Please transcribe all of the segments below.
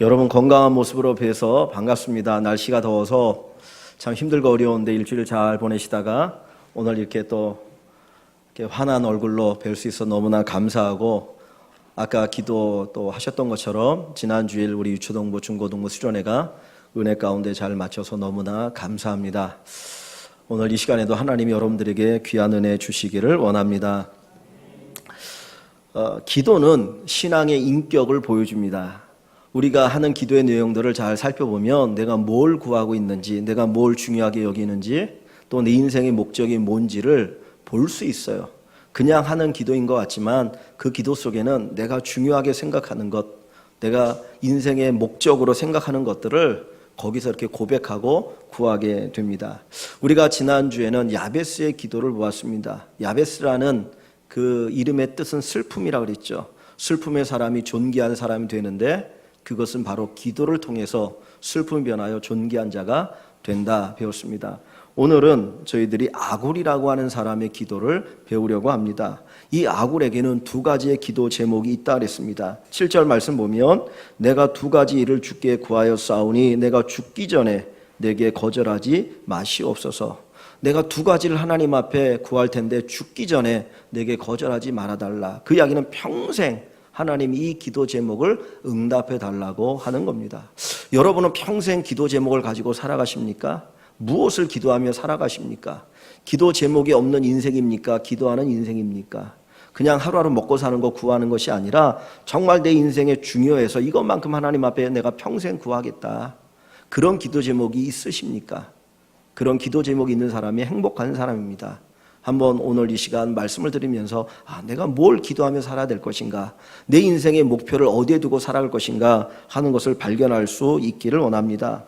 여러분 건강한 모습으로 뵈서 반갑습니다. 날씨가 더워서 참 힘들고 어려운데 일주일 잘 보내시다가 오늘 이렇게 또 이렇게 환한 얼굴로 뵐 수 있어 너무나 감사하고, 아까 기도 또 하셨던 것처럼 지난주일 우리 유초동부 중고등부 수련회가 은혜 가운데 잘 마쳐서 너무나 감사합니다. 오늘 이 시간에도 하나님이 여러분들에게 귀한 은혜 주시기를 원합니다. 기도는 신앙의 인격을 보여줍니다. 우리가 하는 기도의 내용들을 잘 살펴보면 내가 뭘 구하고 있는지, 내가 뭘 중요하게 여기는지, 또 내 인생의 목적이 뭔지를 볼 수 있어요. 그냥 하는 기도인 것 같지만 그 기도 속에는 내가 중요하게 생각하는 것, 내가 인생의 목적으로 생각하는 것들을 거기서 이렇게 고백하고 구하게 됩니다. 우리가 지난주에는 야베스의 기도를 보았습니다. 야베스라는 그 이름의 뜻은 슬픔이라고 그랬죠. 슬픔의 사람이 존귀한 사람이 되는데 그것은 바로 기도를 통해서 슬픔이 변하여 존귀한 자가 된다 배웠습니다. 오늘은 저희들이 아굴이라고 하는 사람의 기도를 배우려고 합니다. 이 아굴에게는 두 가지의 기도 제목이 있다 그랬습니다. 7절 말씀 보면 내가 두 가지 일을 주께 구하여 싸우니 내가 죽기 전에 내게 거절하지 마시옵소서. 내가 두 가지를 하나님 앞에 구할 텐데 죽기 전에 내게 거절하지 말아달라. 그 이야기는 평생 하나님이 이 기도 제목을 응답해 달라고 하는 겁니다. 여러분은 평생 기도 제목을 가지고 살아가십니까? 무엇을 기도하며 살아가십니까? 기도 제목이 없는 인생입니까? 기도하는 인생입니까? 그냥 하루하루 먹고 사는 거 구하는 것이 아니라 정말 내 인생에 중요해서 이것만큼 하나님 앞에 내가 평생 구하겠다. 그런 기도 제목이 있으십니까? 그런 기도 제목이 있는 사람이 행복한 사람입니다. 한번 오늘 이 시간 말씀을 들으면서 내가 뭘 기도하며 살아야 될 것인가, 내 인생의 목표를 어디에 두고 살아갈 것인가 하는 것을 발견할 수 있기를 원합니다.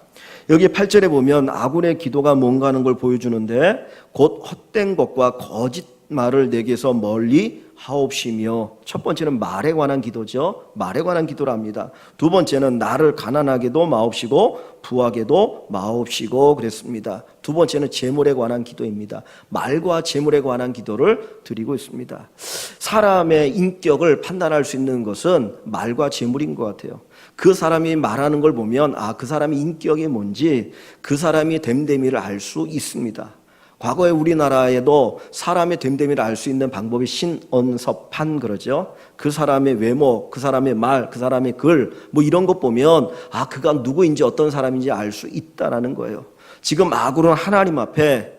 여기 8절에 보면 아굴의 기도가 뭔가 하는 걸 보여주는데 곧 헛된 것과 거짓말을 내게서 멀리 하옵시며, 첫 번째는 말에 관한 기도죠. 말에 관한 기도를 합니다. 두 번째는 나를 가난하게도 마옵시고 부하게도 마옵시고 그랬습니다. 두 번째는 재물에 관한 기도입니다. 말과 재물에 관한 기도를 드리고 있습니다. 사람의 인격을 판단할 수 있는 것은 말과 재물인 것 같아요. 그 사람이 말하는 걸 보면 그 사람의 인격이 뭔지, 그 사람이 됨됨이를 알 수 있습니다. 과거에 우리나라에도 사람의 됨됨이를 알 수 있는 방법이 신언서판 그러죠. 그 사람의 외모, 그 사람의 말, 그 사람의 글 이런 것 보면 그가 누구인지 어떤 사람인지 알 수 있다라는 거예요. 지금 아굴은 하나님 앞에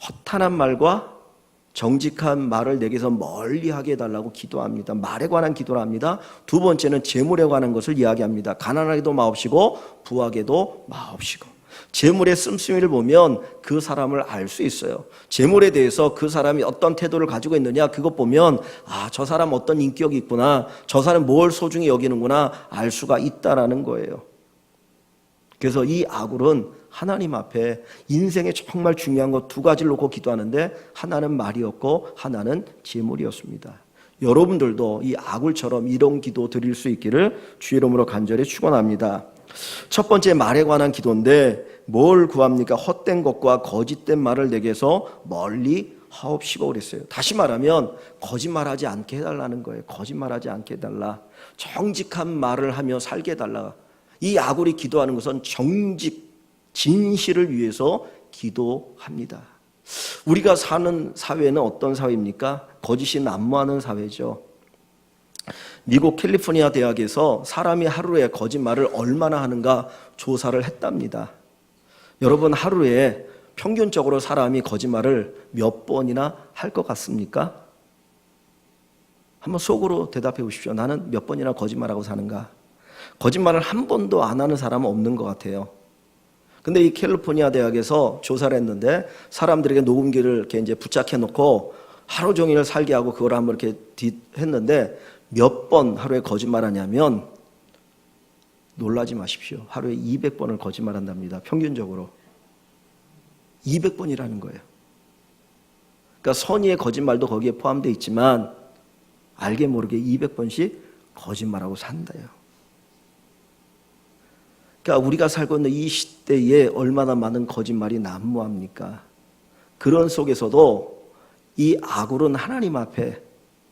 허탄한 말과 정직한 말을 내게서 멀리하게 해달라고 기도합니다. 말에 관한 기도를 합니다. 두 번째는 재물에 관한 것을 이야기합니다. 가난하게도 마옵시고 부하게도 마옵시고. 재물의 씀씀이를 보면 그 사람을 알 수 있어요. 재물에 대해서 그 사람이 어떤 태도를 가지고 있느냐, 그것 보면 저 사람 어떤 인격이 있구나, 저 사람 뭘 소중히 여기는구나 알 수가 있다라는 거예요. 그래서 이 아굴은 하나님 앞에 인생에 정말 중요한 것 두 가지를 놓고 기도하는데 하나는 말이었고 하나는 재물이었습니다. 여러분들도 이 아굴처럼 이런 기도 드릴 수 있기를 주의 이름으로 간절히 축원합니다. 첫 번째 말에 관한 기도인데 뭘 구합니까? 헛된 것과 거짓된 말을 내게서 멀리 하옵시고 그랬어요. 다시 말하면 거짓말하지 않게 해달라는 거예요. 거짓말하지 않게 해달라. 정직한 말을 하며 살게 해달라. 이 아굴이 기도하는 것은 정직, 진실을 위해서 기도합니다. 우리가 사는 사회는 어떤 사회입니까? 거짓이 난무하는 사회죠. 미국 캘리포니아 대학에서 사람이 하루에 거짓말을 얼마나 하는가 조사를 했답니다. 여러분, 하루에 평균적으로 사람이 거짓말을 몇 번이나 할 것 같습니까? 한번 속으로 대답해 보십시오. 나는 몇 번이나 거짓말하고 사는가? 거짓말을 한 번도 안 하는 사람은 없는 것 같아요. 근데 이 캘리포니아 대학에서 조사를 했는데 사람들에게 녹음기를 이렇게 이제 부착해 놓고 하루 종일 살게 하고 그걸 한번 이렇게 했는데 몇 번 하루에 거짓말하냐면 놀라지 마십시오. 하루에 200번을 거짓말한답니다. 평균적으로 200번이라는 거예요. 그러니까 선의의 거짓말도 거기에 포함되어 있지만 알게 모르게 200번씩 거짓말하고 산다요. 그러니까 우리가 살고 있는 이 시대에 얼마나 많은 거짓말이 난무합니까? 그런 속에서도 이 아굴은 하나님 앞에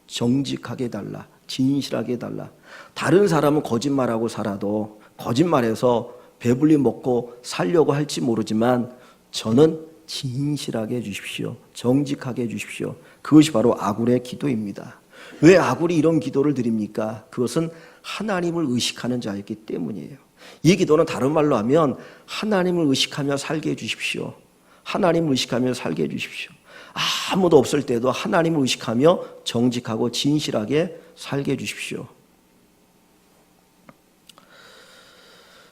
정직하게 해달라, 진실하게 해달라. 다른 사람은 거짓말하고 살아도 거짓말해서 배불리 먹고 살려고 할지 모르지만 저는 진실하게 해주십시오. 정직하게 해주십시오. 그것이 바로 아굴의 기도입니다. 왜 아굴이 이런 기도를 드립니까? 그것은 하나님을 의식하는 자였기 때문이에요. 이 기도는 다른 말로 하면 하나님을 의식하며 살게 해주십시오. 하나님을 의식하며 살게 해주십시오. 아무도 없을 때도 하나님을 의식하며 정직하고 진실하게 살게 해주십시오.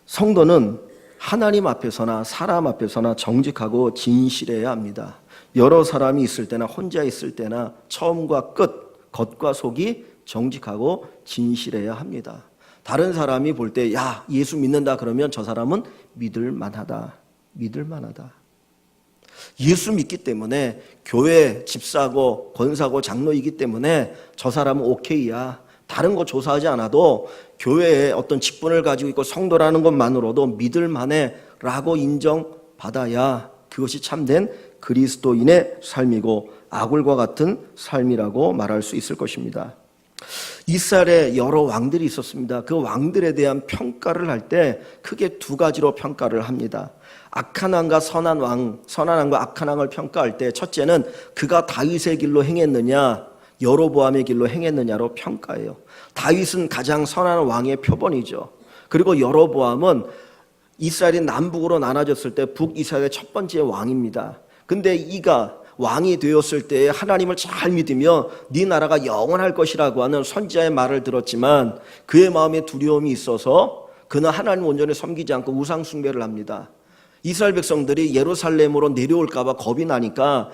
성도는 하나님 앞에서나 사람 앞에서나 정직하고 진실해야 합니다. 여러 사람이 있을 때나 혼자 있을 때나 처음과 끝, 겉과 속이 정직하고 진실해야 합니다. 다른 사람이 볼 때 야, 예수 믿는다 그러면 저 사람은 믿을 만하다. 예수 믿기 때문에 교회 집사고 권사고 장로이기 때문에 저 사람은 오케이야. 다른 거 조사하지 않아도 교회에 어떤 직분을 가지고 있고 성도라는 것만으로도 믿을 만해 라고 인정받아야 그것이 참된 그리스도인의 삶이고 아굴과 같은 삶이라고 말할 수 있을 것입니다. 이스라엘에 여러 왕들이 있었습니다. 그 왕들에 대한 평가를 할 때 크게 두 가지로 평가를 합니다. 악한 왕과 선한 왕, 선한 왕과 악한 왕을 평가할 때 첫째는 그가 다윗의 길로 행했느냐 여로보암의 길로 행했느냐로 평가해요. 다윗은 가장 선한 왕의 표본이죠. 그리고 여로보암은 이스라엘이 남북으로 나눠졌을 때 북이스라엘의 첫 번째 왕입니다. 근데 이가 왕이 되었을 때 하나님을 잘 믿으며 네 나라가 영원할 것이라고 하는 선지자의 말을 들었지만 그의 마음에 두려움이 있어서 그는 하나님을 온전히 섬기지 않고 우상 숭배를 합니다. 이스라엘 백성들이 예루살렘으로 내려올까 봐 겁이 나니까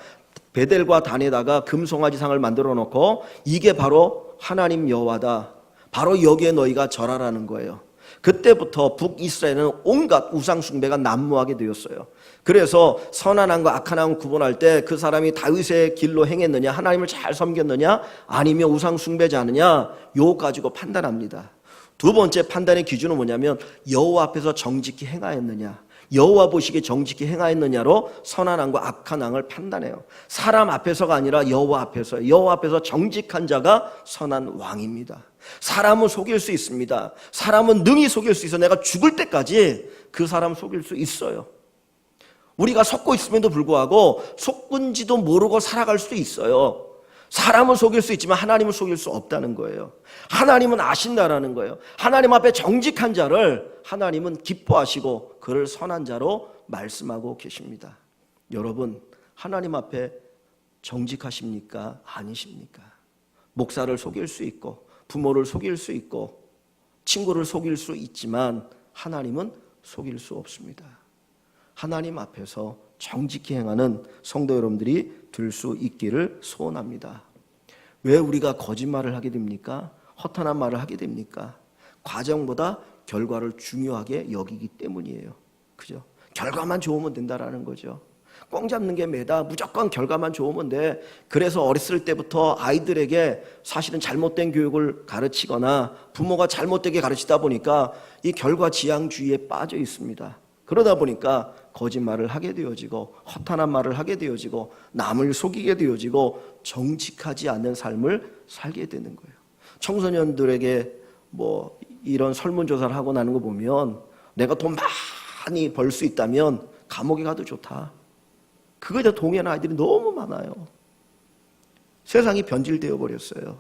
베델과 단에다가 금송아지상을 만들어 놓고 이게 바로 하나님 여호와다. 바로 여기에 너희가 절하라는 거예요. 그때부터 북이스라엘은 온갖 우상 숭배가 난무하게 되었어요. 그래서 선한 왕과 악한 왕을 구분할 때 그 사람이 다윗의 길로 행했느냐, 하나님을 잘 섬겼느냐, 아니면 우상 숭배자느냐, 요 가지고 판단합니다. 두 번째 판단의 기준은 뭐냐면 여호와 앞에서 정직히 행하였느냐, 여호와 보시기에 정직히 행하였느냐로 선한 왕과 악한 왕을 판단해요. 사람 앞에서가 아니라 여호와 앞에서, 여호와 앞에서 정직한 자가 선한 왕입니다. 사람은 속일 수 있습니다. 사람은 능히 속일 수 있어. 내가 죽을 때까지 그 사람 속일 수 있어요. 우리가 속고 있음에도 불구하고 속은지도 모르고 살아갈 수도 있어요. 사람은 속일 수 있지만 하나님을 속일 수 없다는 거예요. 하나님은 아신다라는 거예요. 하나님 앞에 정직한 자를 하나님은 기뻐하시고 그를 선한 자로 말씀하고 계십니다. 여러분, 하나님 앞에 정직하십니까? 아니십니까? 목사를 속일 수 있고 부모를 속일 수 있고 친구를 속일 수 있지만 하나님은 속일 수 없습니다. 하나님 앞에서 정직히 행하는 성도 여러분들이 될 수 있기를 소원합니다. 왜 우리가 거짓말을 하게 됩니까? 허탄한 말을 하게 됩니까? 과정보다 결과를 중요하게 여기기 때문이에요. 그죠? 결과만 좋으면 된다라는 거죠. 꽝 잡는 게 매다. 무조건 결과만 좋으면 돼. 그래서 어렸을 때부터 아이들에게 사실은 잘못된 교육을 가르치거나 부모가 잘못되게 가르치다 보니까 이 결과지향주의에 빠져 있습니다. 그러다 보니까 거짓말을 하게 되어지고 허탄한 말을 하게 되어지고 남을 속이게 되어지고 정직하지 않는 삶을 살게 되는 거예요. 청소년들에게 뭐 이런 설문조사를 하고 나는 거 보면 내가 돈 많이 벌 수 있다면 감옥에 가도 좋다. 그거에 대해 동의하는 아이들이 너무 많아요. 세상이 변질되어 버렸어요.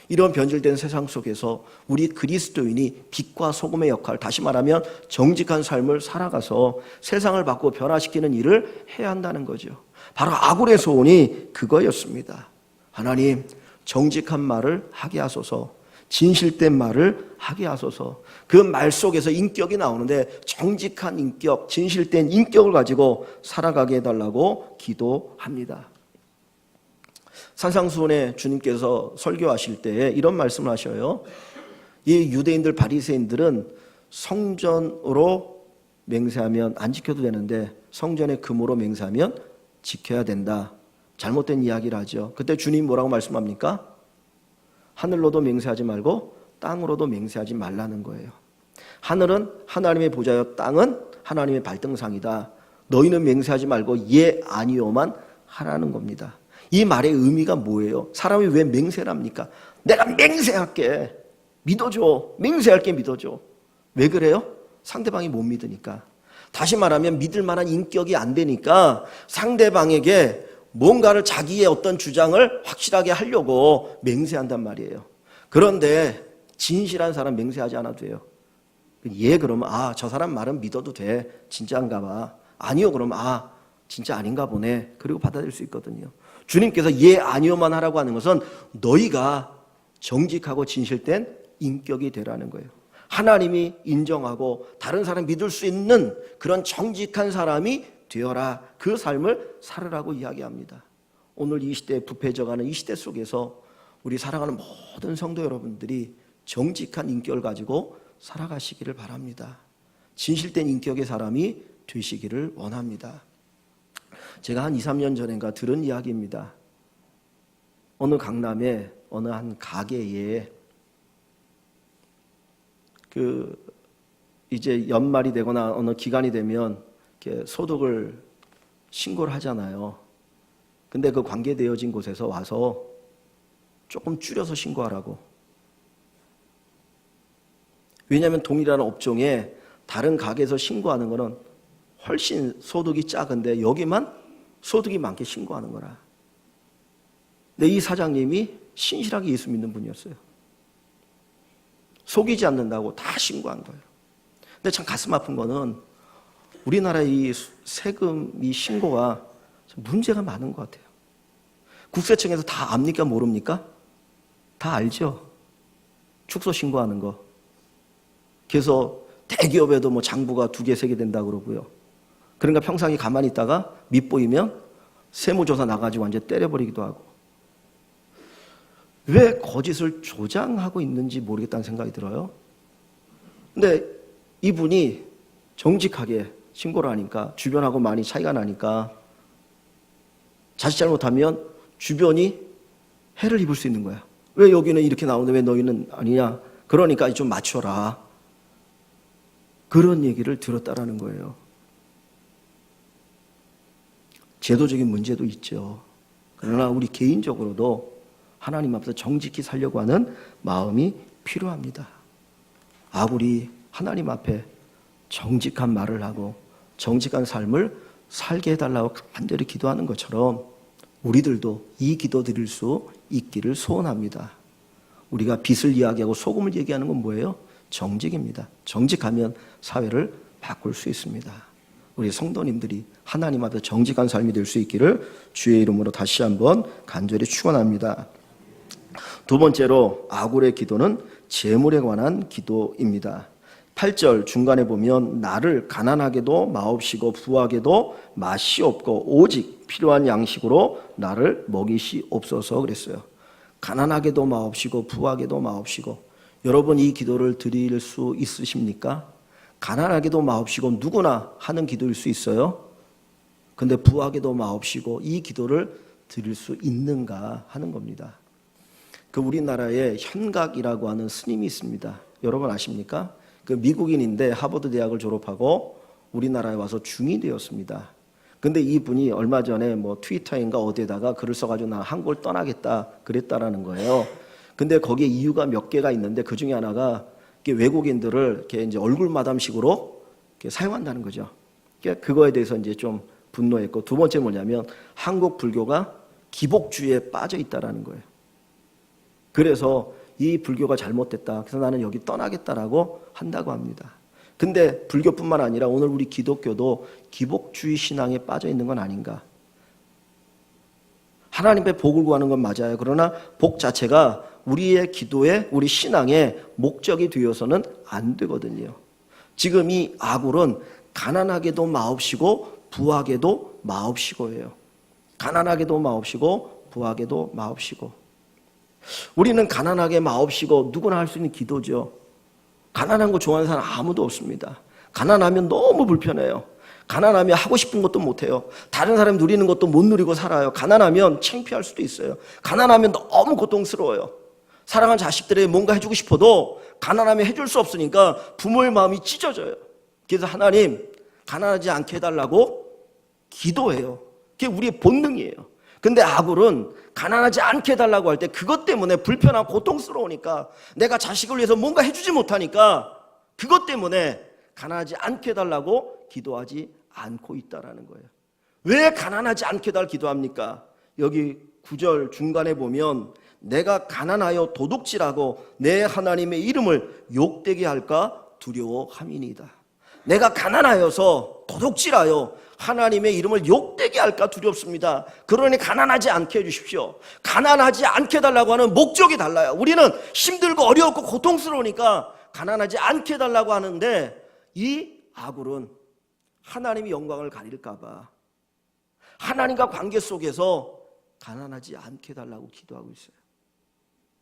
이런 변질된 세상 속에서 우리 그리스도인이 빛과 소금의 역할, 다시 말하면 정직한 삶을 살아가서 세상을 바꾸고 변화시키는 일을 해야 한다는 거죠. 바로 아굴의 소원이 그거였습니다. 하나님, 정직한 말을 하게 하소서, 진실된 말을 하게 하소서. 그 말 속에서 인격이 나오는데 정직한 인격, 진실된 인격을 가지고 살아가게 해달라고 기도합니다. 산상수훈에 주님께서 설교하실 때 이런 말씀을 하셔요. 이 유대인들 바리새인들은 성전으로 맹세하면 안 지켜도 되는데 성전의 금으로 맹세하면 지켜야 된다. 잘못된 이야기를 하죠. 그때 주님 뭐라고 말씀합니까? 하늘로도 맹세하지 말고 땅으로도 맹세하지 말라는 거예요. 하늘은 하나님의 보좌여 땅은 하나님의 발등상이다. 너희는 맹세하지 말고 예 아니요만 하라는 겁니다. 이 말의 의미가 뭐예요? 사람이 왜 맹세를 합니까? 내가 맹세할게. 믿어줘. 맹세할게 믿어줘. 왜 그래요? 상대방이 못 믿으니까. 다시 말하면 믿을 만한 인격이 안 되니까 상대방에게 뭔가를 자기의 어떤 주장을 확실하게 하려고 맹세한단 말이에요. 그런데 진실한 사람 맹세하지 않아도 돼요. 예 그러면 저 사람 말은 믿어도 돼. 진짜인가 봐. 아니요 그러면 진짜 아닌가 보네. 그리고 받아들일 수 있거든요. 주님께서 예 아니요만 하라고 하는 것은 너희가 정직하고 진실된 인격이 되라는 거예요. 하나님이 인정하고 다른 사람 믿을 수 있는 그런 정직한 사람이 되어라. 그 삶을 살으라고 이야기합니다. 오늘 이 시대에 부패져가는 이 시대 속에서 우리 사랑하는 모든 성도 여러분들이 정직한 인격을 가지고 살아가시기를 바랍니다. 진실된 인격의 사람이 되시기를 원합니다. 제가 한 2, 3년 전인가 들은 이야기입니다. 어느 강남의 어느 한 가게에 이제 연말이 되거나 어느 기간이 되면 이렇게 소득을 신고를 하잖아요. 근데 그 관계되어진 곳에서 와서 조금 줄여서 신고하라고. 왜냐하면 동일한 업종에 다른 가게에서 신고하는 거는 훨씬 소득이 작은데 여기만 소득이 많게 신고하는 거라. 근데 이 사장님이 신실하게 예수 믿는 분이었어요. 속이지 않는다고 다 신고한 거예요. 근데 참 가슴 아픈 거는 우리나라 이 세금 이 신고가 문제가 많은 것 같아요. 국세청에서 다 압니까 모릅니까? 다 알죠. 축소 신고하는 거. 그래서 대기업에도 뭐 장부가 2개, 3개 된다 그러고요. 그러니까 평상시 가만히 있다가 밑보이면 세무조사 나가지고 완전 때려버리기도 하고. 왜 거짓을 조장하고 있는지 모르겠다는 생각이 들어요. 근데 이분이 정직하게 신고를 하니까 주변하고 많이 차이가 나니까 자칫 잘못하면 주변이 해를 입을 수 있는 거야. 왜 여기는 이렇게 나오는데 왜 너희는 아니냐. 그러니까 좀 맞춰라. 그런 얘기를 들었다라는 거예요. 제도적인 문제도 있죠. 그러나 우리 개인적으로도 하나님 앞에서 정직히 살려고 하는 마음이 필요합니다. 아굴이 하나님 앞에 정직한 말을 하고 정직한 삶을 살게 해달라고 간절히 기도하는 것처럼 우리들도 이 기도 드릴 수 있기를 소원합니다. 우리가 빛을 이야기하고 소금을 얘기하는 건 뭐예요? 정직입니다. 정직하면 사회를 바꿀 수 있습니다. 우리 성도님들이 하나님 앞에 정직한 삶이 될 수 있기를 주의 이름으로 다시 한번 간절히 축원합니다. 두 번째로 아굴의 기도는 재물에 관한 기도입니다. 8절 중간에 보면 나를 가난하게도 마옵시고 부하게도 맛이없고 오직 필요한 양식으로 나를 먹이시옵소서 그랬어요. 가난하게도 마옵시고 부하게도 마옵시고. 여러분 이 기도를 드릴 수 있으십니까? 가난하게도 마옵시고 누구나 하는 기도일 수 있어요. 근데 부하게도 마옵시고 이 기도를 드릴 수 있는가 하는 겁니다. 그 우리나라에 현각이라고 하는 스님이 있습니다. 여러분 아십니까? 그 미국인인데 하버드 대학을 졸업하고 우리나라에 와서 중이 되었습니다. 근데 이분이 얼마 전에 뭐 트위터인가 어디에다가 글을 써가지고 나 한국을 떠나겠다 그랬다라는 거예요. 근데 거기에 이유가 몇 개가 있는데 그 중에 하나가 외국인들을 이렇게 이제 얼굴 마담식으로 이렇게 사용한다는 거죠. 그거에 대해서 이제 좀 분노했고, 두 번째 뭐냐면 한국 불교가 기복주의에 빠져 있다라는 거예요. 그래서 이 불교가 잘못됐다. 그래서 나는 여기 떠나겠다라고 한다고 합니다. 근데 불교뿐만 아니라 오늘 우리 기독교도 기복주의 신앙에 빠져 있는 건 아닌가? 하나님의 복을 구하는 건 맞아요. 그러나 복 자체가 우리의 기도에, 우리 신앙의 목적이 되어서는 안 되거든요. 지금 이 아굴은 가난하게도 마옵시고 부하게도 마옵시고예요. 가난하게도 마옵시고 부하게도 마옵시고. 우리는 가난하게 마옵시고 누구나 할 수 있는 기도죠. 가난한 거 좋아하는 사람 아무도 없습니다. 가난하면 너무 불편해요. 가난하면 하고 싶은 것도 못해요. 다른 사람이 누리는 것도 못 누리고 살아요. 가난하면 창피할 수도 있어요. 가난하면 너무 고통스러워요. 사랑하는 자식들에게 뭔가 해주고 싶어도 가난하면 해줄 수 없으니까 부모의 마음이 찢어져요. 그래서 하나님 가난하지 않게 해달라고 기도해요. 그게 우리의 본능이에요. 근데 아굴은 가난하지 않게 해달라고 할 때 그것 때문에 불편하고 고통스러우니까, 내가 자식을 위해서 뭔가 해주지 못하니까 그것 때문에 가난하지 않게 해달라고 기도하지 않고 있다라는 거예요. 왜 가난하지 않게 해달 기도합니까? 여기 9절 중간에 보면 내가 가난하여 도둑질하고 내 하나님의 이름을 욕되게 할까 두려워함이니이다. 내가 가난하여서 도둑질하여 하나님의 이름을 욕되게 할까 두렵습니다. 그러니 가난하지 않게 해주십시오. 가난하지 않게 해달라고 하는 목적이 달라요. 우리는 힘들고 어렵고 고통스러우니까 가난하지 않게 해달라고 하는데, 이 아굴은 하나님의 영광을 가릴까 봐 하나님과 관계 속에서 가난하지 않게 해달라고 기도하고 있어요.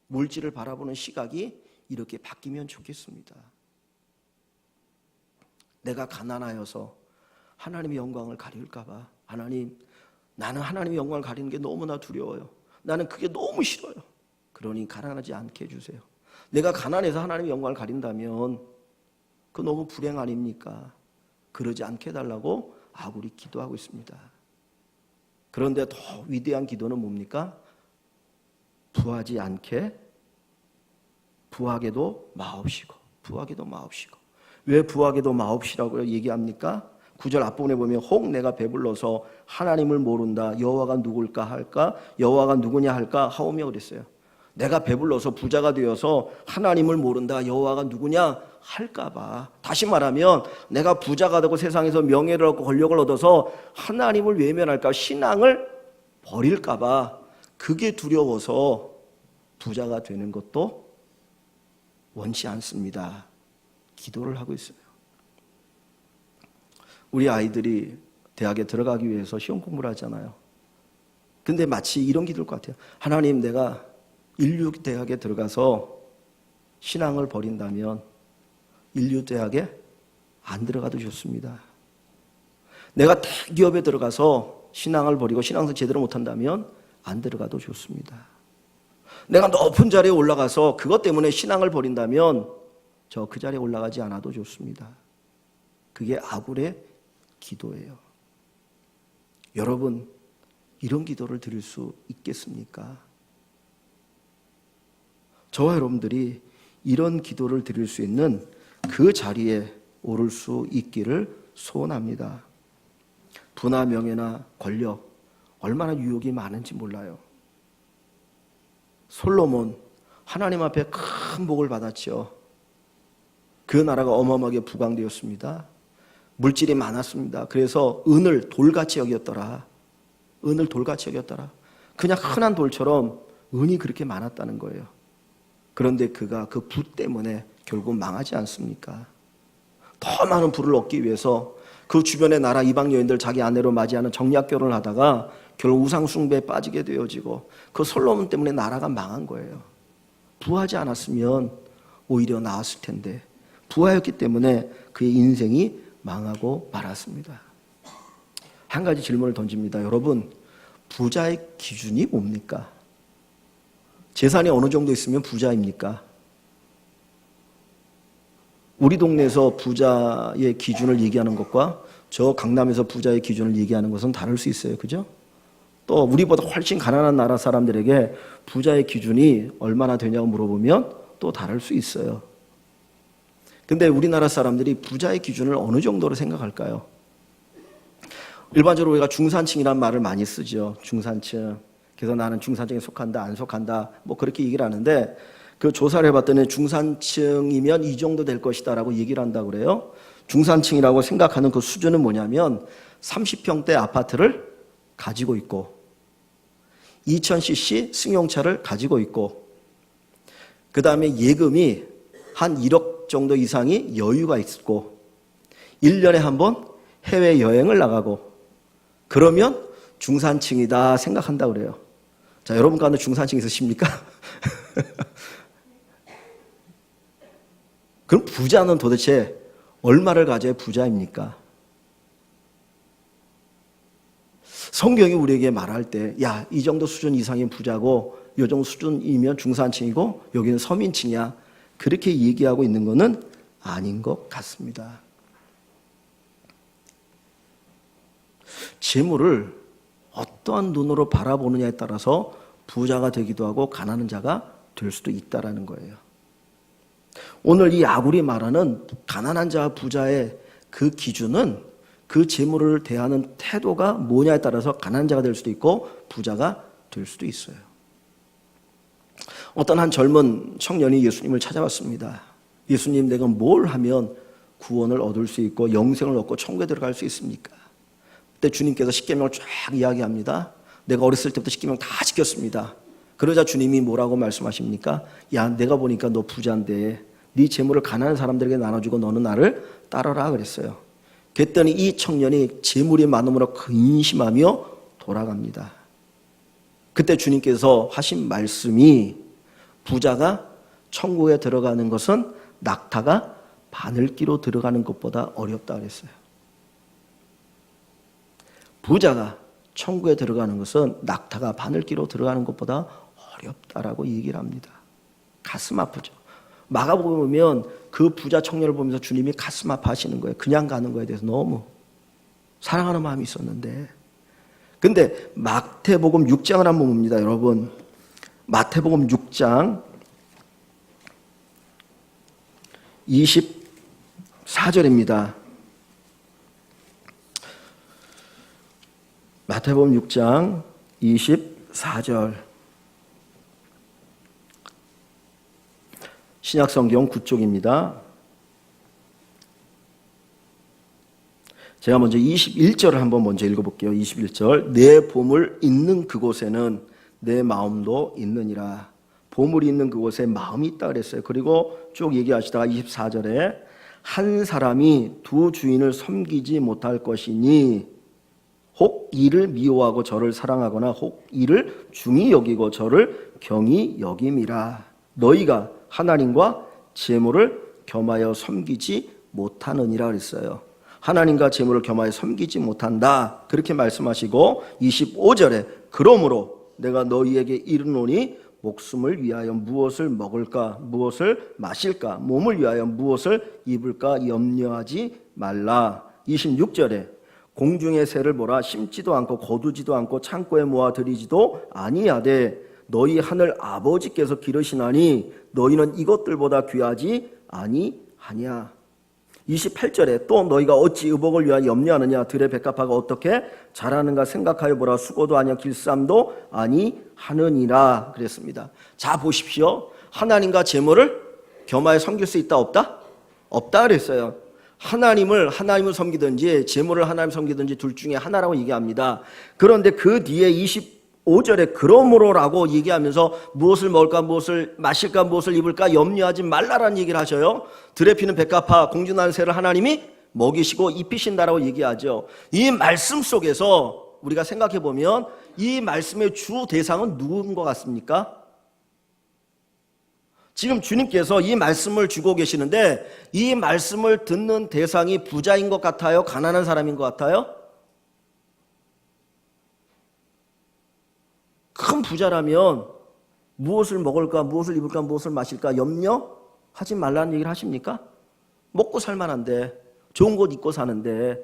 물질을 바라보는 시각이 이렇게 바뀌면 좋겠습니다. 내가 가난하여서 하나님의 영광을 가릴까 봐, 하나님, 나는 하나님의 영광을 가리는 게 너무나 두려워요. 나는 그게 너무 싫어요. 그러니 가난하지 않게 해주세요. 내가 가난해서 하나님의 영광을 가린다면 그거 너무 불행 아닙니까? 그러지 않게 해달라고 아굴이 기도하고 있습니다. 그런데 더 위대한 기도는 뭡니까? 부하지 않게, 부하게도 마옵시고, 부하게도 마옵시고. 왜 부하게도 마옵시라고 얘기합니까? 9절 앞부분에 보면 혹 내가 배불러서 하나님을 모른다, 여호와가 누굴까 할까, 여호와가 누구냐 할까 하오며 그랬어요. 내가 배불러서 부자가 되어서 하나님을 모른다, 여호와가 누구냐 할까 봐. 다시 말하면 내가 부자가 되고 세상에서 명예를 얻고 권력을 얻어서 하나님을 외면할까, 신앙을 버릴까 봐, 그게 두려워서 부자가 되는 것도 원치 않습니다. 기도를 하고 있어요. 우리 아이들이 대학에 들어가기 위해서 시험 공부를 하잖아요. 근데 마치 이런 기도일 것 같아요. 하나님, 내가 인류대학에 들어가서 신앙을 버린다면 인류대학에 안 들어가도 좋습니다. 내가 대기업에 들어가서 신앙을 버리고 신앙생활 제대로 못한다면 안 들어가도 좋습니다. 내가 높은 자리에 올라가서 그것 때문에 신앙을 버린다면 저 그 자리에 올라가지 않아도 좋습니다. 그게 아굴의 기도예요. 여러분, 이런 기도를 드릴 수 있겠습니까? 저와 여러분들이 이런 기도를 드릴 수 있는 그 자리에 오를 수 있기를 소원합니다. 부나 명예나 권력, 얼마나 유혹이 많은지 몰라요. 솔로몬, 하나님 앞에 큰 복을 받았죠. 그 나라가 어마어마하게 부강되었습니다. 물질이 많았습니다. 그래서 은을 돌같이 여겼더라. 은을 돌같이 여겼더라. 그냥 흔한 돌처럼 은이 그렇게 많았다는 거예요. 그런데 그가 그 부 때문에 결국 망하지 않습니까? 더 많은 부를 얻기 위해서 그 주변의 나라 이방 여인들 자기 아내로 맞이하는 정략 결혼을 하다가 결국 우상 숭배에 빠지게 되어지고, 그 솔로몬 때문에 나라가 망한 거예요. 부하지 않았으면 오히려 나았을 텐데 부하였기 때문에 그의 인생이 망하고 말았습니다. 한 가지 질문을 던집니다. 여러분, 부자의 기준이 뭡니까? 재산이 어느 정도 있으면 부자입니까? 우리 동네에서 부자의 기준을 얘기하는 것과 저 강남에서 부자의 기준을 얘기하는 것은 다를 수 있어요. 그죠? 또 우리보다 훨씬 가난한 나라 사람들에게 부자의 기준이 얼마나 되냐고 물어보면 또 다를 수 있어요. 근데 우리나라 사람들이 부자의 기준을 어느 정도로 생각할까요? 일반적으로 우리가 중산층이란 말을 많이 쓰죠. 중산층. 그래서 나는 중산층에 속한다, 안 속한다, 뭐 그렇게 얘기를 하는데, 그 조사를 해봤더니 중산층이면 이 정도 될 것이다 라고 얘기를 한다고 그래요. 중산층이라고 생각하는 그 수준은 뭐냐면 30평대 아파트를 가지고 있고 2000cc 승용차를 가지고 있고, 그 다음에 예금이 한 1억 정도 이상이 여유가 있고 1년에 한 번 해외여행을 나가고, 그러면 중산층이다 생각한다고 그래요. 자, 여러분 가운데 중산층 있으십니까? 그럼 부자는 도대체 얼마를 가져야 부자입니까? 성경이 우리에게 말할 때, 야, 이 정도 수준 이상인 부자고 이 정도 수준이면 중산층이고 여기는 서민층이야, 그렇게 얘기하고 있는 것은 아닌 것 같습니다. 재물을 어떠한 눈으로 바라보느냐에 따라서 부자가 되기도 하고 가난한 자가 될 수도 있다라는 거예요. 오늘 이 아굴이 말하는 가난한 자와 부자의 그 기준은 그 재물을 대하는 태도가 뭐냐에 따라서 가난한 자가 될 수도 있고 부자가 될 수도 있어요. 어떤 한 젊은 청년이 예수님을 찾아왔습니다. 예수님, 내가 뭘 하면 구원을 얻을 수 있고 영생을 얻고 천국에 들어갈 수 있습니까? 그때 주님께서 십계명을 쫙 이야기합니다. 내가 어렸을 때부터 십계명 다 지켰습니다. 그러자 주님이 뭐라고 말씀하십니까? 야, 내가 보니까 너 부자인데 네 재물을 가난한 사람들에게 나눠주고 너는 나를 따르라 그랬어요. 그랬더니 이 청년이 재물이 많음으로 근심하며 돌아갑니다. 그때 주님께서 하신 말씀이 부자가 천국에 들어가는 것은 낙타가 바늘기로 들어가는 것보다 어렵다 그랬어요. 부자가 천국에 들어가는 것은 낙타가 바늘기로 들어가는 것보다 어렵다라고 얘기를 합니다. 가슴 아프죠. 마가복음 보면 그 부자 청년을 보면서 주님이 가슴 아파하시는 거예요. 그냥 가는 거에 대해서 너무 사랑하는 마음이 있었는데, 근데 마태복음 6장을 한번 봅니다. 여러분, 마태복음 6장 24절입니다. 마태복음 6장 24절. 신약성경 9쪽입니다. 제가 먼저 21절을 한번 먼저 읽어볼게요. 21절. 내 보물 있는 그곳에는 내 마음도 있느니라. 보물이 있는 그곳에 마음이 있다 그랬어요. 그리고 쭉 얘기하시다가 24절에 한 사람이 두 주인을 섬기지 못할 것이니 혹 이를 미워하고 저를 사랑하거나 혹 이를 중히 여기고 저를 경히 여김이라. 너희가 하나님과 재물을 겸하여 섬기지 못하느니라 그랬어요. 하나님과 재물을 겸하여 섬기지 못한다 그렇게 말씀하시고 25절에 그러므로 내가 너희에게 이르노니 목숨을 위하여 무엇을 먹을까 무엇을 마실까 몸을 위하여 무엇을 입을까 염려하지 말라. 26절에 공중의 새를 보라. 심지도 않고 거두지도 않고 창고에 모아 들이지도 아니하되 너희 하늘 아버지께서 기르시나니 너희는 이것들보다 귀하지 아니하냐. 28절에 또 너희가 어찌 의복을 위하여 염려하느냐. 들의 백합화가 어떻게 자라는가 생각하여 보라. 수고도 아니야 길쌈도 아니하느니라 그랬습니다. 자 보십시오. 하나님과 재물을 겸하여 섬길 수 있다 없다? 없다 그랬어요. 하나님을 섬기든지 재물을 하나님 섬기든지 둘 중에 하나라고 얘기합니다. 그런데 그 뒤에 25절에 그러므로라고 얘기하면서 무엇을 먹을까 무엇을 마실까 무엇을 입을까 염려하지 말라라는 얘기를 하셔요. 들에 피는 백합화 공중 나는 새를 하나님이 먹이시고 입히신다라고 얘기하죠. 이 말씀 속에서 우리가 생각해 보면 이 말씀의 주 대상은 누구인 것 같습니까? 지금 주님께서 이 말씀을 주고 계시는데 이 말씀을 듣는 대상이 부자인 것 같아요? 가난한 사람인 것 같아요? 큰 부자라면 무엇을 먹을까, 무엇을 입을까, 무엇을 마실까 염려하지 말라는 얘기를 하십니까? 먹고 살만한데, 좋은 곳 입고 사는데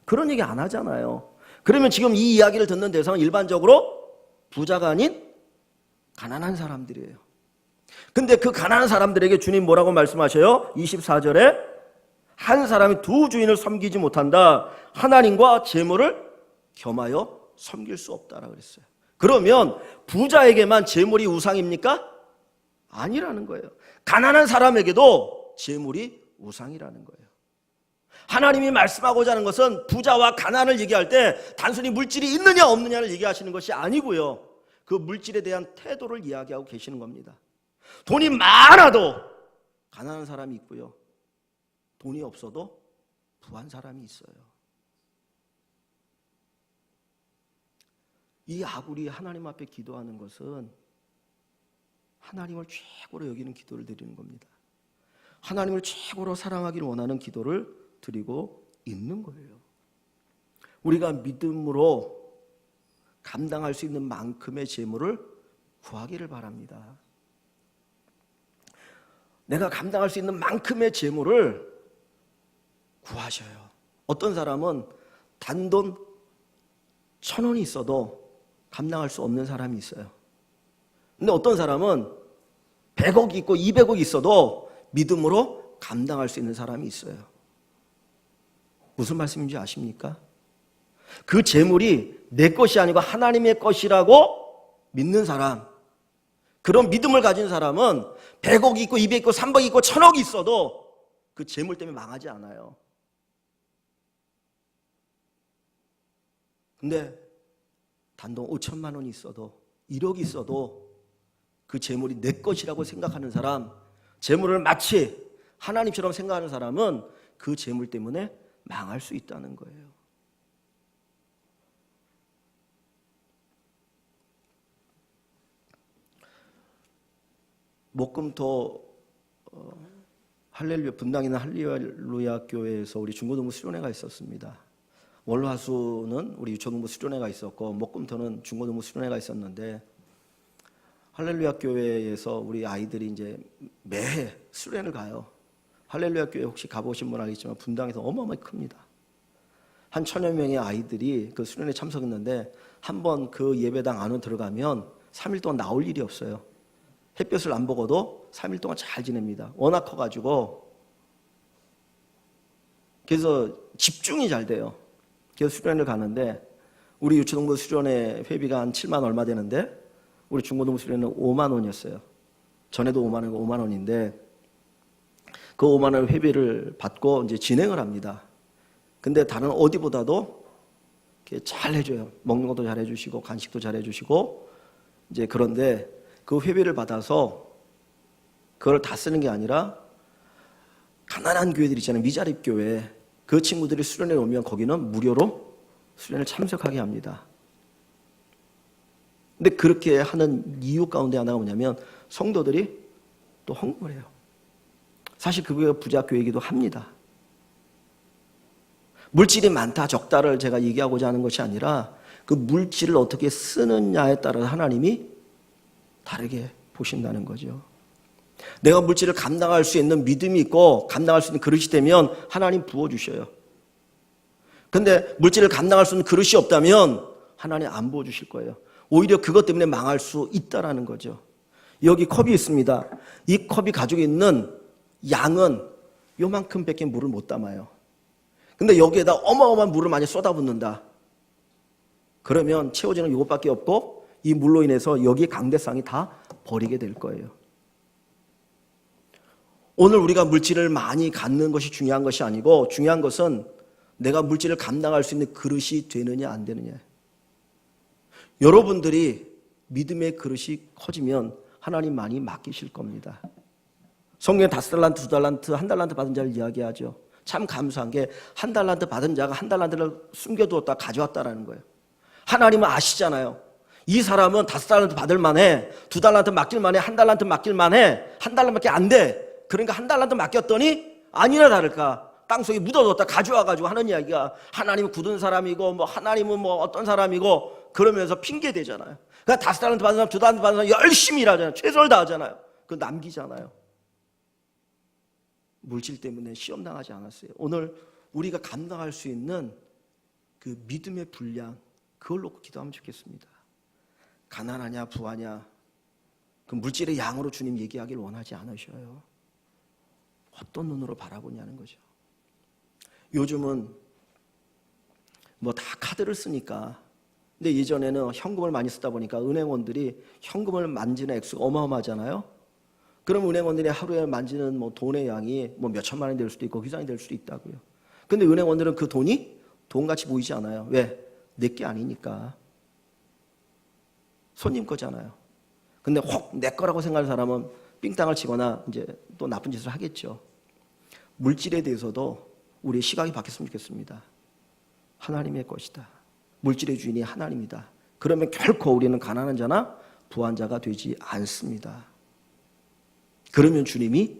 그런 얘기 안 하잖아요. 그러면 지금 이 이야기를 듣는 대상은 일반적으로 부자가 아닌 가난한 사람들이에요. 근데 그 가난한 사람들에게 주님 뭐라고 말씀하셔요? 24절에 한 사람이 두 주인을 섬기지 못한다. 하나님과 재물을 겸하여 섬길 수 없다라고 그랬어요. 그러면 부자에게만 재물이 우상입니까? 아니라는 거예요. 가난한 사람에게도 재물이 우상이라는 거예요. 하나님이 말씀하고자 하는 것은 부자와 가난을 얘기할 때 단순히 물질이 있느냐 없느냐를 얘기하시는 것이 아니고요. 그 물질에 대한 태도를 이야기하고 계시는 겁니다. 돈이 많아도 가난한 사람이 있고요. 돈이 없어도 부한 사람이 있어요. 이 아굴이 하나님 앞에 기도하는 것은 하나님을 최고로 여기는 기도를 드리는 겁니다. 하나님을 최고로 사랑하기를 원하는 기도를 드리고 있는 거예요. 우리가 믿음으로 감당할 수 있는 만큼의 재물을 구하기를 바랍니다. 내가 감당할 수 있는 만큼의 재물을 구하셔요. 어떤 사람은 단돈 1,000원이 있어도 감당할 수 없는 사람이 있어요. 근데 어떤 사람은 100억이 있고 200억이 있어도 믿음으로 감당할 수 있는 사람이 있어요. 무슨 말씀인지 아십니까? 그 재물이 내 것이 아니고 하나님의 것이라고 믿는 사람, 그런 믿음을 가진 사람은 100억이 있고 200억 있고 300억 있고 1000억이 있어도 그 재물 때문에 망하지 않아요. 근데 단돈 5천만 원이 있어도 1억이 있어도 그 재물이 내 것이라고 생각하는 사람, 재물을 마치 하나님처럼 생각하는 사람은 그 재물 때문에 망할 수 있다는 거예요. 목금토 할렐루야 분당 있는 할렐루야 교회에서 우리 중고등부 수련회가 있었습니다. 월화수는 우리 유초등부 수련회가 있었고 목금토는 중고등부 수련회가 있었는데 할렐루야 교회에서 우리 아이들이 이제 매해 수련을 가요. 할렐루야 교회 혹시 가보신 분 알겠지만 분당에서 어마어마하게 큽니다. 한 1000여 명의 아이들이 그 수련회에 참석했는데 한 번 그 예배당 안으로 들어가면 3일 동안 나올 일이 없어요. 햇볕을 안 보고도 3일 동안 잘 지냅니다. 워낙 커가지고. 그래서 집중이 잘 돼요. 그래서 수련회를 가는데 우리 유초등부 수련회 회비가 한 7만 얼마 되는데 우리 중고등부 수련회는 5만 원이었어요. 전에도 5만 원이고 5만 원인데 그 5만 원 회비를 받고 이제 진행을 합니다. 근데 다른 어디보다도 잘 해줘요. 먹는 것도 잘 해주시고 간식도 잘 해주시고 이제 그런데 그 회비를 받아서 그걸 다 쓰는 게 아니라 가난한 교회들 있잖아요. 미자립 교회. 그 친구들이 수련회에 오면 거기는 무료로 수련을 참석하게 합니다. 근데 그렇게 하는 이유 가운데 하나가 뭐냐면 성도들이 또 헌금을 해요. 사실 그게 부자 교회이기도 합니다. 물질이 많다 적다를 제가 얘기하고자 하는 것이 아니라 그 물질을 어떻게 쓰느냐에 따라 하나님이 다르게 보신다는 거죠. 내가 물질을 감당할 수 있는 믿음이 있고 감당할 수 있는 그릇이 되면 하나님 부어주셔요. 근데 물질을 감당할 수 있는 그릇이 없다면 하나님 안 부어주실 거예요. 오히려 그것 때문에 망할 수 있다라는 거죠. 여기 컵이 있습니다. 이 컵이 가지고 있는 양은 요만큼밖에 물을 못 담아요. 근데 여기에다 어마어마한 물을 많이 쏟아붓는다. 그러면 채워지는 이것밖에 없고 이 물로 인해서 여기 강대상이 다 버리게 될 거예요. 오늘 우리가 물질을 많이 갖는 것이 중요한 것이 아니고 중요한 것은 내가 물질을 감당할 수 있는 그릇이 되느냐 안 되느냐. 여러분들이 믿음의 그릇이 커지면 하나님 많이 맡기실 겁니다. 성경에 5달란트, 2달란트, 1달란트 받은 자를 이야기하죠. 참 감사한 게 1달란트 받은 자가 1달란트를 숨겨두었다 가져왔다라는 거예요. 하나님은 아시잖아요. 이 사람은 5달란트 받을 만해, 2달란트 맡길 만해, 1달란트 맡길 만해, 1달란트밖에 안 돼. 그러니까 1달란트 맡겼더니 아니나 다를까 땅속에 묻어뒀다 가져와가지고 하는 이야기가 하나님은 굳은 사람이고 뭐 하나님은 뭐 어떤 사람이고 그러면서 핑계 대잖아요. 그러니까 5달란트 받은 사람, 2달란트 받은 사람 열심히 일하잖아요. 최선을 다하잖아요. 그거 남기잖아요. 물질 때문에 시험 당하지 않았어요. 오늘 우리가 감당할 수 있는 그 믿음의 분량 그걸 놓고 기도하면 좋겠습니다. 가난하냐 부하냐 그 물질의 양으로 주님 얘기하길 원하지 않으셔요. 어떤 눈으로 바라보냐는 거죠. 요즘은 뭐 다 카드를 쓰니까 근데 예전에는 현금을 많이 쓰다 보니까 은행원들이 현금을 만지는 액수가 어마어마하잖아요. 그럼 은행원들이 하루에 만지는 뭐 돈의 양이 뭐 몇천만 원이 될 수도 있고 그 이상이 될 수도 있다고요. 근데 은행원들은 그 돈이 돈같이 보이지 않아요. 왜? 내게 아니니까. 손님 거잖아요. 근데 혹 내 거라고 생각하는 사람은 삥땅을 치거나 이제 또 나쁜 짓을 하겠죠. 물질에 대해서도 우리의 시각이 바뀌었으면 좋겠습니다. 하나님의 것이다. 물질의 주인이 하나님이다. 그러면 결코 우리는 가난한 자나 부한 자가 되지 않습니다. 그러면 주님이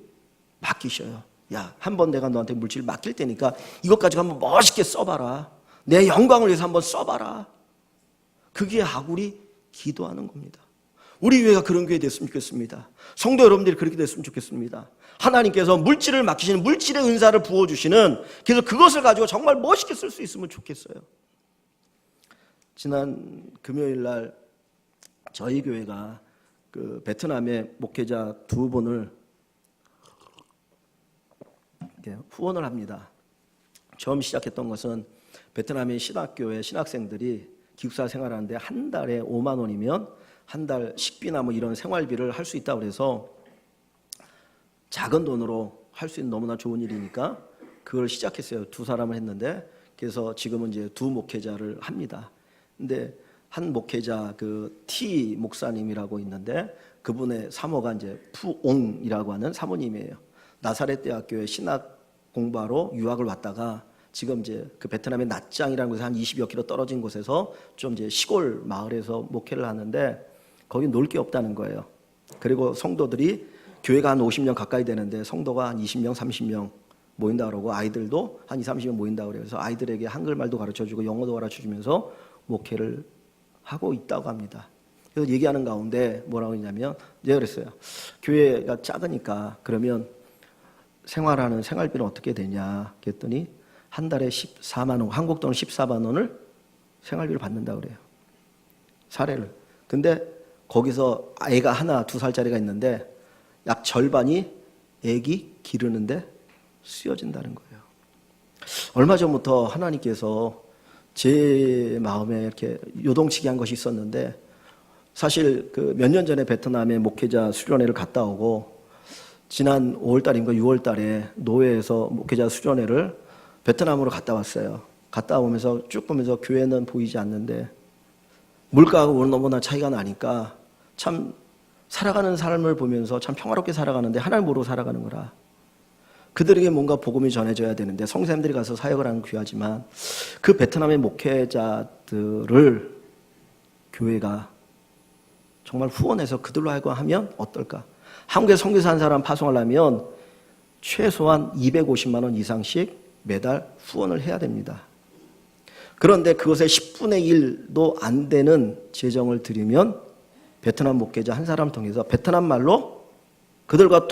맡기셔요. 야, 한번 내가 너한테 물질 맡길 테니까 이것 가지고 한번 멋있게 써봐라. 내 영광을 위해서 한번 써봐라. 그게 아구리 기도하는 겁니다. 우리 교회가 그런 교회 됐으면 좋겠습니다. 성도 여러분들이 그렇게 됐으면 좋겠습니다. 하나님께서 물질을 맡기시는 물질의 은사를 부어주시는 그래서 그것을 가지고 정말 멋있게 쓸 수 있으면 좋겠어요. 지난 금요일 날 저희 교회가 그 베트남의 목회자 두 분을 후원을 합니다. 처음 시작했던 것은 베트남의 신학교의 신학생들이 기숙사 생활하는데 한 달에 5만 원이면 한 달 식비나 뭐 이런 생활비를 할 수 있다고 그래서 작은 돈으로 할 수 있는 너무나 좋은 일이니까 그걸 시작했어요. 두 사람을 했는데 그래서 지금은 이제 두 목회자를 합니다. 근데 한 목회자 그 T 목사님이라고 있는데 그분의 사모가 이제 푸옹이라고 하는 사모님이에요. 나사렛 대학교에 신학 공부하러 유학을 왔다가 지금 이제 그 베트남의 나짱이라는 곳에서 한 20여 킬로 떨어진 곳에서 좀 이제 시골 마을에서 목회를 하는데 거기 놀 게 없다는 거예요. 그리고 성도들이 교회가 한 50명 가까이 되는데 성도가 한 20명, 30명 모인다 그러고 아이들도 한 20, 30명 모인다 그래요. 그래서 아이들에게 한글말도 가르쳐주고 영어도 가르쳐주면서 목회를 하고 있다고 합니다. 그래서 얘기하는 가운데 뭐라고 했냐면 내가 그랬어요. 교회가 작으니까 그러면 생활하는 생활비는 어떻게 되냐 그랬더니 한 달에 14만 원, 한국 돈 14만 원을 생활비를 받는다고 그래요. 사례를. 근데 거기서 애가 하나, 2살짜리가 있는데 약 절반이 애기 기르는데 쓰여진다는 거예요. 얼마 전부터 하나님께서 제 마음에 이렇게 요동치게 한 것이 있었는데 사실 그 몇 년 전에 베트남에 목회자 수련회를 갔다 오고 지난 5월달인가 6월달에 노회에서 목회자 수련회를 베트남으로 갔다 왔어요. 갔다 오면서 쭉 보면서 교회는 보이지 않는데 물가하고 너무나 차이가 나니까 참 살아가는 삶을 보면서 참 평화롭게 살아가는데 하나님 모르고 살아가는 거라. 그들에게 뭔가 복음이 전해져야 되는데 성도님들이 가서 사역을 하는 귀하지만 그 베트남의 목회자들을 교회가 정말 후원해서 그들로 하여금 하면 어떨까? 한국에 선교사 한 사람 파송하려면 최소한 250만 원 이상씩 매달 후원을 해야 됩니다. 그런데 그것의 10분의 1도 안 되는 재정을 드리면 베트남 목회자 한 사람 통해서 베트남 말로 그들과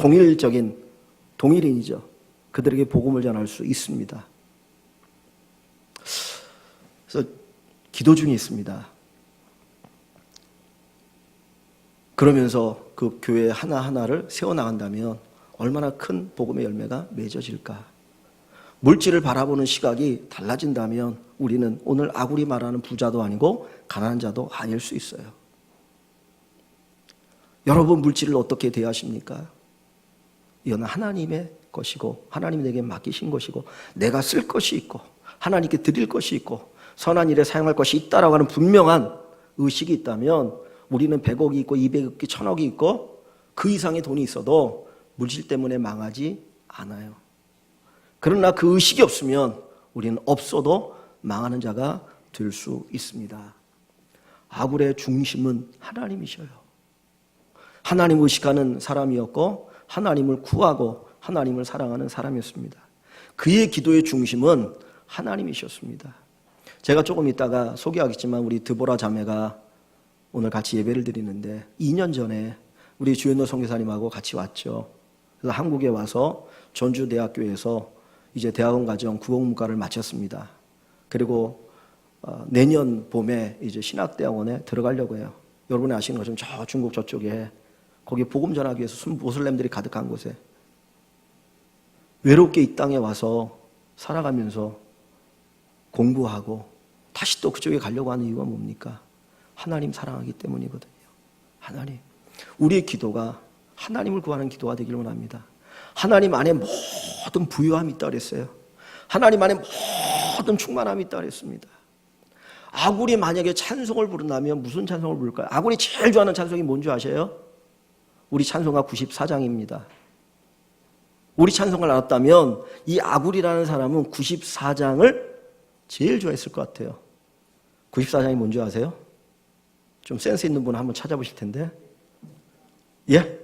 동일인이죠. 그들에게 복음을 전할 수 있습니다. 그래서 기도 중에 있습니다. 그러면서 그 교회 하나하나를 세워나간다면 얼마나 큰 복음의 열매가 맺어질까. 물질을 바라보는 시각이 달라진다면 우리는 오늘 아구리 말하는 부자도 아니고 가난한 자도 아닐 수 있어요. 여러분 물질을 어떻게 대하십니까? 이건 하나님의 것이고 하나님이 내게 맡기신 것이고 내가 쓸 것이 있고 하나님께 드릴 것이 있고 선한 일에 사용할 것이 있다라고 하는 분명한 의식이 있다면 우리는 100억이 있고 200억이 1000억이 있고 그 이상의 돈이 있어도 물질 때문에 망하지 않아요. 그러나 그 의식이 없으면 우리는 없어도 망하는 자가 될 수 있습니다. 아굴의 중심은 하나님이셔요. 하나님 의식하는 사람이었고 하나님을 구하고 하나님을 사랑하는 사람이었습니다. 그의 기도의 중심은 하나님이셨습니다. 제가 조금 있다가 소개하겠지만 우리 드보라 자매가 오늘 같이 예배를 드리는데 2년 전에 우리 주연노 선교사님하고 같이 왔죠. 그래서 한국에 와서 전주대학교에서 이제 대학원 과정 국어문과를 마쳤습니다. 그리고 내년 봄에 이제 신학대학원에 들어가려고 해요. 여러분이 아시는 것처럼 저 중국 저쪽에 거기 복음 전하기 위해서 모슬렘들이 가득한 곳에 외롭게 이 땅에 와서 살아가면서 공부하고 다시 또 그쪽에 가려고 하는 이유가 뭡니까? 하나님 사랑하기 때문이거든요. 하나님. 우리의 기도가 하나님을 구하는 기도가 되기를 원합니다. 하나님 안에 모든 부유함이 있다 그랬어요. 하나님 안에 모든 충만함이 있다 그랬습니다. 아굴이 만약에 찬송을 부른다면 무슨 찬송을 부를까요? 아굴이 제일 좋아하는 찬송이 뭔지 아세요? 우리 찬송가 94장입니다. 우리 찬송을 나눴다면 이 아굴이라는 사람은 94장을 제일 좋아했을 것 같아요. 94장이 뭔지 아세요? 좀 센스 있는 분 한번 찾아보실 텐데. 예?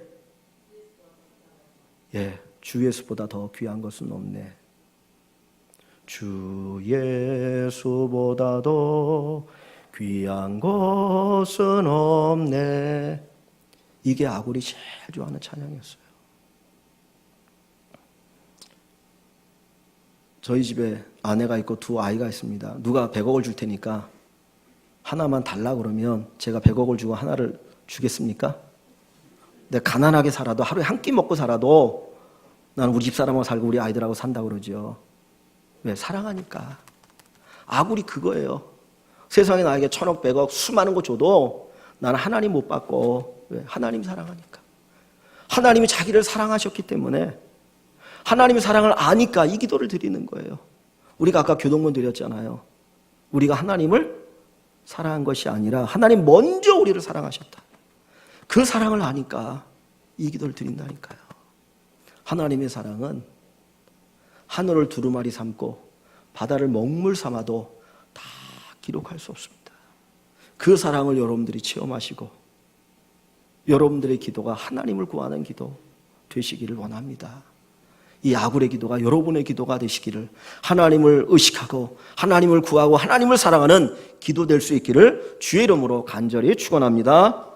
예, 주 예수보다 더 귀한 것은 없네. 주 예수보다 더 귀한 것은 없네. 이게 아굴이 제일 좋아하는 찬양이었어요. 저희 집에 아내가 있고 두 아이가 있습니다. 누가 100억을 줄 테니까 하나만 달라 그러면 제가 100억을 주고 하나를 주겠습니까? 내가 가난하게 살아도 하루에 한 끼 먹고 살아도 나는 우리 집사람하고 살고 우리 아이들하고 산다 그러죠. 왜? 사랑하니까. 아굴이 그거예요. 세상에 나에게 1000억, 100억, 수많은 거 줘도 나는 하나님 못 받고. 왜? 하나님 사랑하니까. 하나님이 자기를 사랑하셨기 때문에 하나님의 사랑을 아니까 이 기도를 드리는 거예요. 우리가 아까 교동문 드렸잖아요. 우리가 하나님을 사랑한 것이 아니라 하나님 먼저 우리를 사랑하셨다. 그 사랑을 아니까 이 기도를 드린다니까요. 하나님의 사랑은 하늘을 두루마리 삼고 바다를 먹물 삼아도 다 기록할 수 없습니다. 그 사랑을 여러분들이 체험하시고 여러분들의 기도가 하나님을 구하는 기도 되시기를 원합니다. 이 아굴의 기도가 여러분의 기도가 되시기를, 하나님을 의식하고 하나님을 구하고 하나님을 사랑하는 기도 될 수 있기를 주의 이름으로 간절히 축원합니다.